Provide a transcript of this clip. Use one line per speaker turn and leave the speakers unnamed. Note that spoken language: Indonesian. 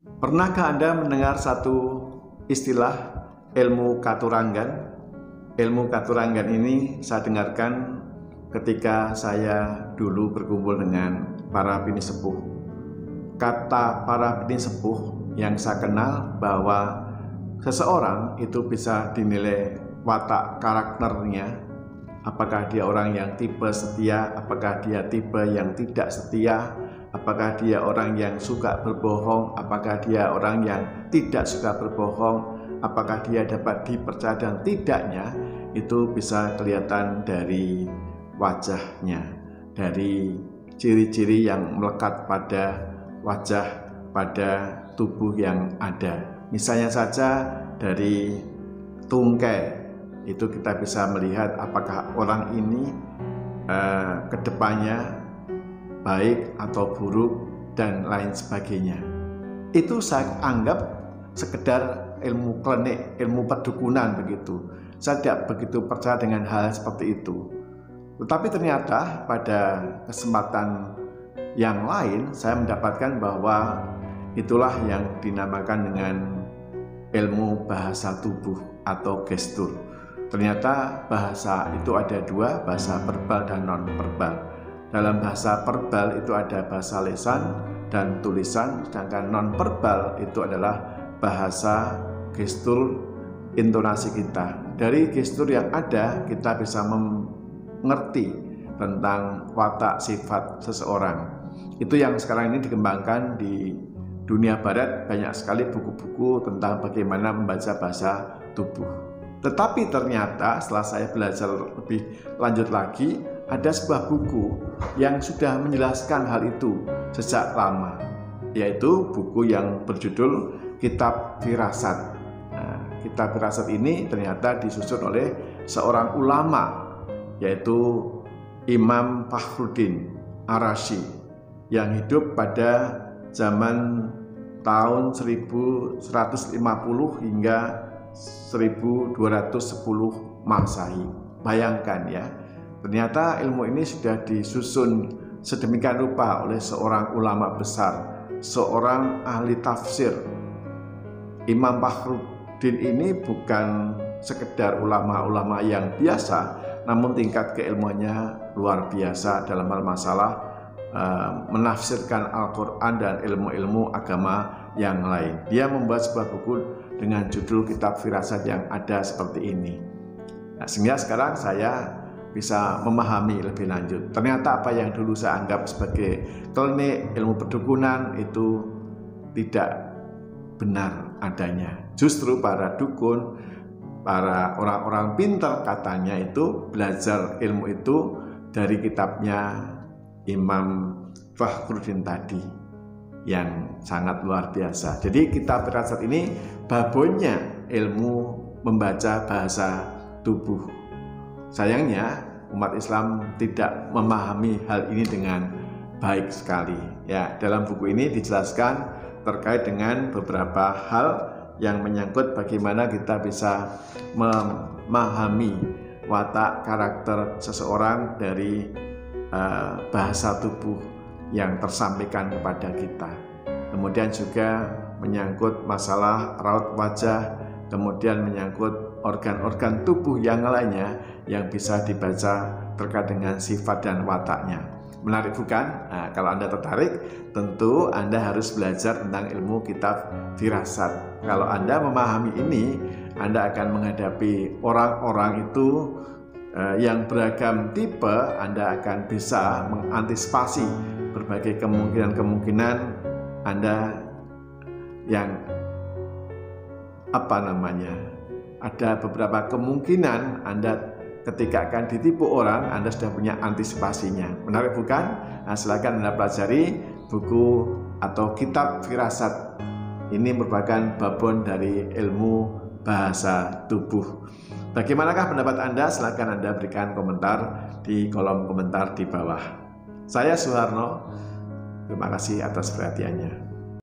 Pernahkah Anda mendengar satu istilah ilmu katuranggan? Ilmu katuranggan ini saya dengarkan ketika saya dulu berkumpul dengan para bini sepuh. Kata para bini sepuh yang saya kenal bahwa seseorang itu bisa dinilai watak karakternya, apakah dia orang yang tipe setia, apakah dia tipe yang tidak setia, apakah dia orang yang suka berbohong, apakah dia orang yang tidak suka berbohong, apakah dia dapat dipercaya dan tidaknya, itu bisa kelihatan dari wajahnya, dari ciri-ciri yang melekat pada wajah, pada tubuh yang ada. Misalnya saja dari tungkai, itu kita bisa melihat apakah orang ini kedepannya baik atau buruk dan lain sebagainya. Itu saya anggap sekedar ilmu klinik, ilmu perdukunan begitu. Saya tidak begitu percaya dengan hal seperti itu. Tetapi ternyata pada kesempatan yang lain saya mendapatkan bahwa itulah yang dinamakan dengan ilmu bahasa tubuh atau gestur. Ternyata bahasa itu ada dua, bahasa verbal dan non-verbal. Dalam bahasa verbal itu ada bahasa lisan dan tulisan, sedangkan non-verbal itu adalah bahasa gestur intonasi kita. Dari gestur yang ada kita bisa mengerti tentang watak sifat seseorang. Itu yang sekarang ini dikembangkan di dunia barat, banyak sekali buku-buku tentang bagaimana membaca bahasa tubuh. Tetapi ternyata setelah saya belajar lebih lanjut lagi, ada sebuah buku yang sudah menjelaskan hal itu sejak lama, yaitu buku yang berjudul Kitab Firasat. Nah, Kitab Firasat ini ternyata disusun oleh seorang ulama, yaitu Imam Fakhruddin Ar-Razi, yang hidup pada zaman tahun 1150 hingga 1210 Masehi. Bayangkan ya, ternyata ilmu ini sudah disusun sedemikian rupa oleh seorang ulama besar, seorang ahli tafsir. Imam Fakhruddin ini bukan sekedar ulama-ulama yang biasa, namun tingkat keilmuannya luar biasa dalam hal masalah menafsirkan Al-Quran dan ilmu-ilmu agama yang lain. Dia membuat sebuah buku dengan judul Kitab Firasat yang ada seperti ini. Nah, sehingga sekarang saya bisa memahami lebih lanjut. Ternyata apa yang dulu saya anggap sebagai klinik ilmu perdukunan itu tidak benar adanya. Justru para dukun, para orang-orang pintar katanya itu belajar ilmu itu dari kitabnya Imam Fakhruddin tadi yang sangat luar biasa. Jadi Kitab Firasat ini babonnya ilmu membaca bahasa tubuh. Sayangnya umat Islam tidak memahami hal ini dengan baik sekali. Ya, dalam buku ini dijelaskan terkait dengan beberapa hal yang menyangkut bagaimana kita bisa memahami watak karakter seseorang dari bahasa tubuh yang tersampaikan kepada kita. Kemudian juga menyangkut masalah raut wajah, kemudian menyangkut organ-organ tubuh yang lainnya yang bisa dibaca terkait dengan sifat dan wataknya. Menarik bukan? Nah, kalau Anda tertarik, tentu Anda harus belajar tentang ilmu Kitab Firasat. Kalau Anda memahami ini, Anda akan menghadapi orang-orang itu yang beragam tipe. Anda akan bisa mengantisipasi berbagai kemungkinan Anda yang ada beberapa kemungkinan Anda ketika akan ditipu orang, Anda sudah punya antisipasinya. Menarik bukan? Nah, silakan Anda pelajari buku atau Kitab Firasat. Ini merupakan babon dari ilmu bahasa tubuh. Bagaimanakah pendapat Anda? Silakan Anda berikan komentar di kolom komentar di bawah. Saya Suharno, terima kasih atas perhatiannya.